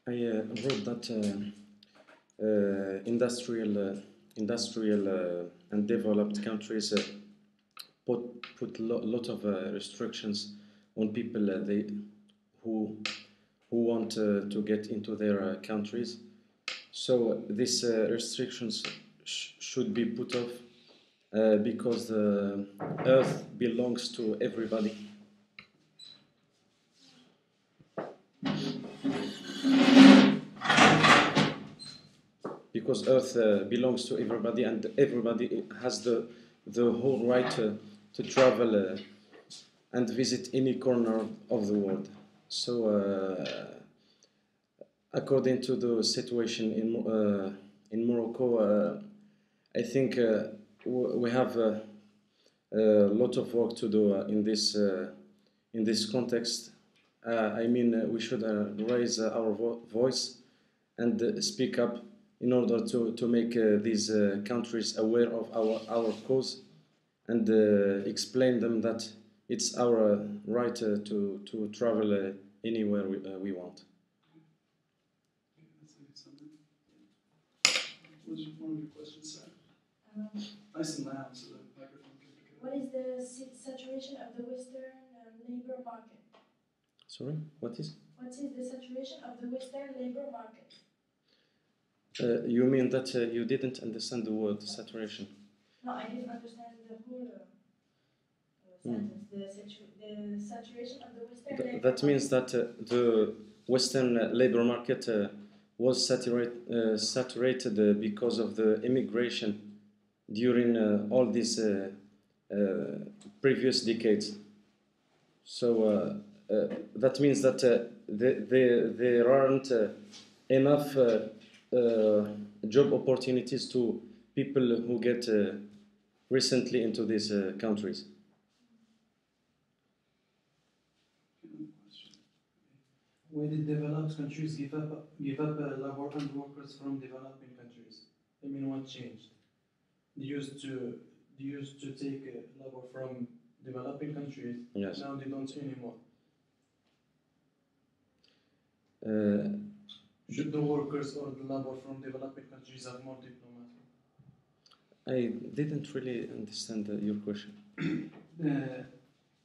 I wrote that industrial and developed countries put lot of restrictions on people who who want to get into their countries. So these restrictions should be put off because the earth belongs to everybody. Because earth belongs to everybody, and everybody has the whole right to travel and visit any corner of the world. So according to the situation in Morocco, I think we have a lot of work to do in this context. I mean, we should raise our voice and speak up in order to make these countries aware of our cause and explain them that it's our right to travel anywhere we want. What was one of your questions, sir? Nice and loud so the microphone can pick it up. What is the saturation of the Western labor market? Sorry, what is? What is the saturation of the Western labor market? You mean that you didn't understand the word saturation? No, I didn't understand the whole sentence. The saturation of the Western labor that means that the Western labor market was saturated because of the immigration during all these previous decades. So that means that there aren't enough job opportunities to people who get recently into these countries. Why did developed countries give up labor and workers from developing countries? I mean, what changed? They used to take labor from developing countries. Yes. Now they don't anymore. Should the workers or the labor from developing countries have more diplomacy? I didn't really understand your question.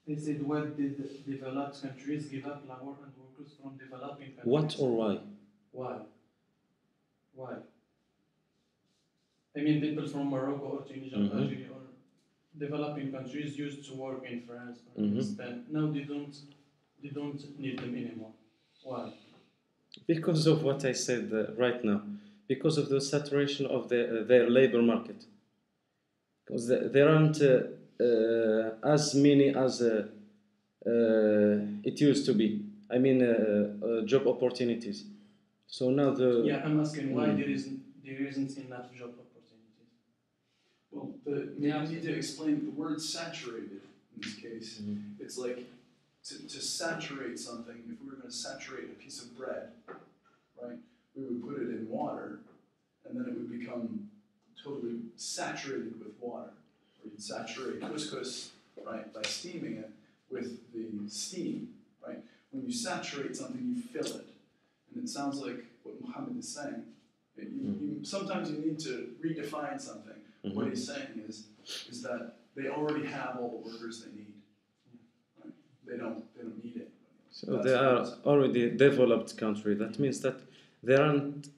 They said, why did developed countries give up labor and workers from developing countries? What or why? Why? Why? I mean, people from Morocco or Tunisia or Algeria or developing countries used to work in France or in Spain. Now they don't need them anymore. Why? Because of what I said right now. Because of the saturation of their labor market. Because there aren't as many as it used to be. I mean, job opportunities. So now I'm asking why there isn't enough job opportunities. Well, you need to explain the word saturated in this case. It's like to saturate something. If we were going to saturate a piece of bread, right, we would put it in water, and then it would become totally saturated with water. Or you'd saturate couscous, right, by steaming it with the steam, right? When you saturate something, you fill it. And it sounds like what Mohammed is saying. Sometimes you need to redefine something. What he's saying is that they already have all the workers they need. Right? They don't need it. So they are already developed country. That means that there aren't.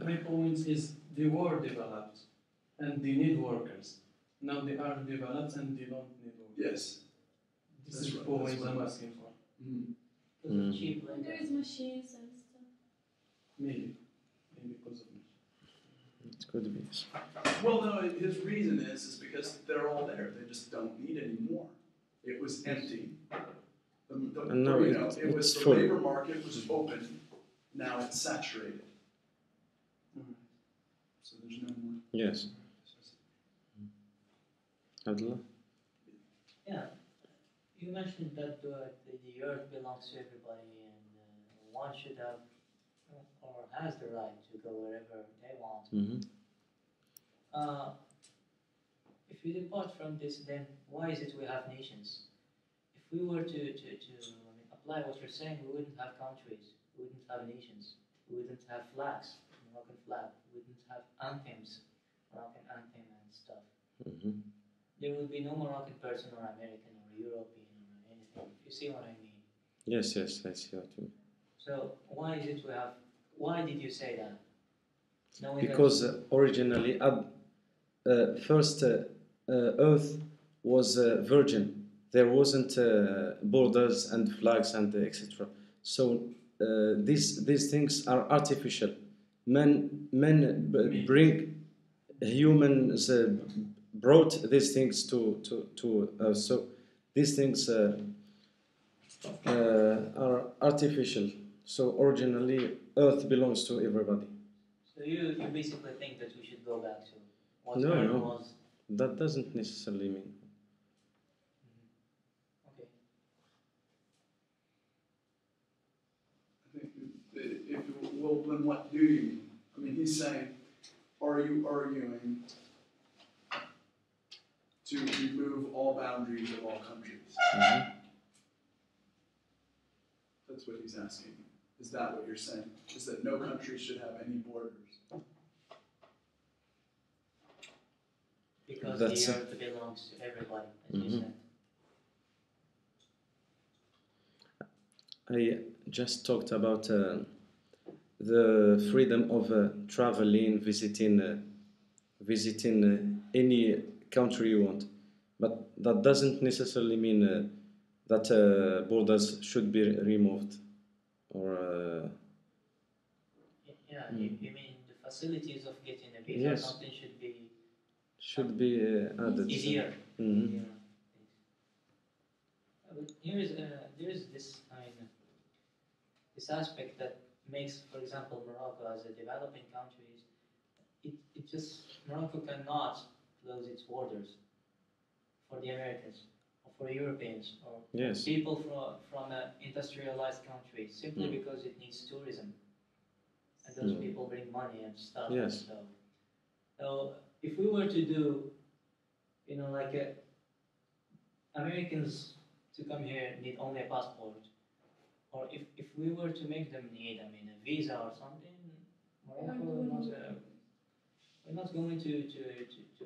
My point is they were developed and they need workers. Now they are developed and they don't need workers. Yes. This is always I'm asking for. Cheap labor. There is machines and stuff. Maybe because of machines. It could be. Well, no, his reason is because they're all there. They just don't need any more. It was empty. And now it was the full. labor market was open. Now it's saturated. So there's no more. Yes. Abdullah? Yeah. You mentioned that the earth belongs to everybody and one should have or has the right to go wherever they want. If we depart from this, then why is it we have nations? If we were to apply what you're saying, we wouldn't have countries, we wouldn't have nations, we wouldn't have flags, Moroccan flag, we wouldn't have anthems, Moroccan anthem and stuff. Mhm. There would be no Moroccan person or American or European or anything. You see what I mean? Yes, yes, I see what you mean. So why did we have? Why did you say that? Knowing Because originally, first Earth was virgin. There wasn't borders and flags and etc. So these things are artificial. Bring humans brought these things to Earth. So these things are artificial. So originally, Earth belongs to everybody. so you basically think that we should go back to what No, Earth no. was. That doesn't necessarily mean. Okay. I think if well, then what do you mean? I mean, he's saying, are you arguing to remove all boundaries of all countries? Mhm. That's what he's asking. Is that what you're saying? Is that no country should have any borders? Because That's the Earth belongs to everybody, as you Mhm. said. I just talked about the freedom of traveling, visiting any country you want, but that doesn't necessarily mean that borders should be removed or Yeah, you mean the facilities of getting a visa or yes, something should be added. easier. Mhm. Easier. But there is this this aspect that makes, for example, Morocco as a developing country. It just Morocco cannot close its borders for the Americans or for Europeans or Yes. people from an industrialized country simply Mm. because it needs tourism. And those Mm. people bring money and stuff. Yes. So if we were to do, like Americans to come here need only a passport, or if we were to make them need, a visa or something, Morocco we're not going to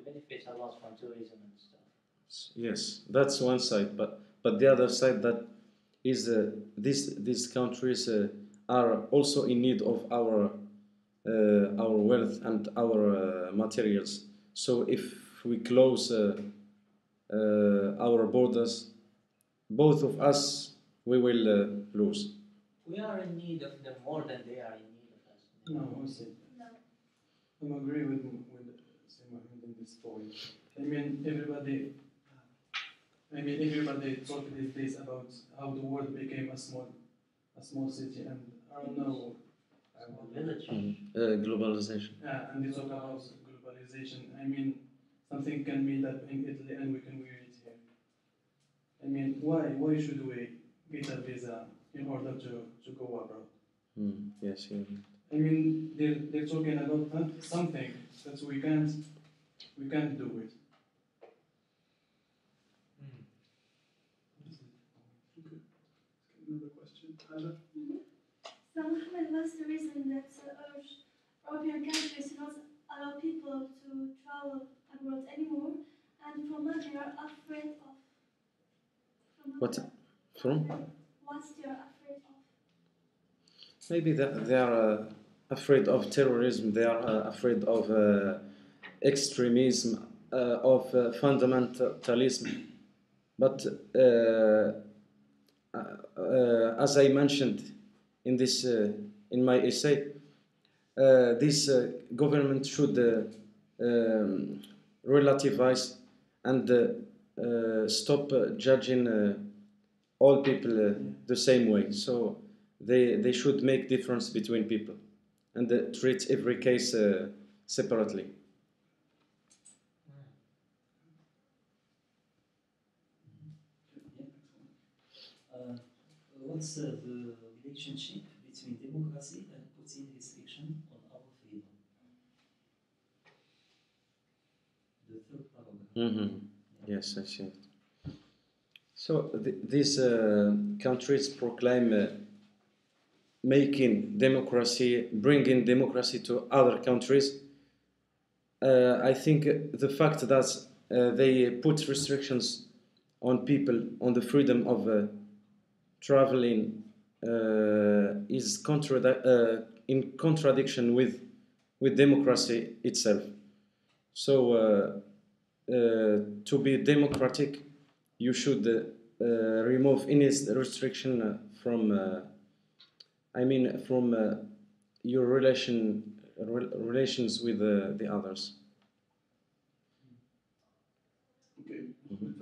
benefit a lot from tourism and stuff. Yes, that's one side, but the other side that is these countries are also in need of our wealth and our materials. So if we close our borders, both of us we will lose. We are in need of them more than they are in need of us. No, Hussein. I agree with Mohammed in this point. Everybody talk these days about how the world became a small city, and I don't know. Small village. Globalization. Yeah, and they talk about globalization. Something can be that in Italy, and we can wear it here. Why should we get a visa in order to go abroad? Yes, yeah. They're talking about something that we can't do it. Another question, Tyler? So, Mohammed, what's the reason that European countries do not allow people to travel abroad anymore, and from what they are afraid of? What from? What they are afraid of? Maybe they are afraid of terrorism. They are afraid of extremism, of fundamentalism. But as I mentioned in this in my essay, this government should relativize and stop judging all people the same way. So they should make difference between people and treat every case separately. What's the relationship between democracy and putting restriction on our freedom? The third paragraph. Mm-hmm. Yes, I see it. So these countries proclaim making democracy, bringing democracy to other countries. I think the fact that they put restrictions on people, on the freedom of traveling, is in contradiction with democracy itself. So to be democratic, you should remove any restriction from, from your relations with the others. Okay. Mhm.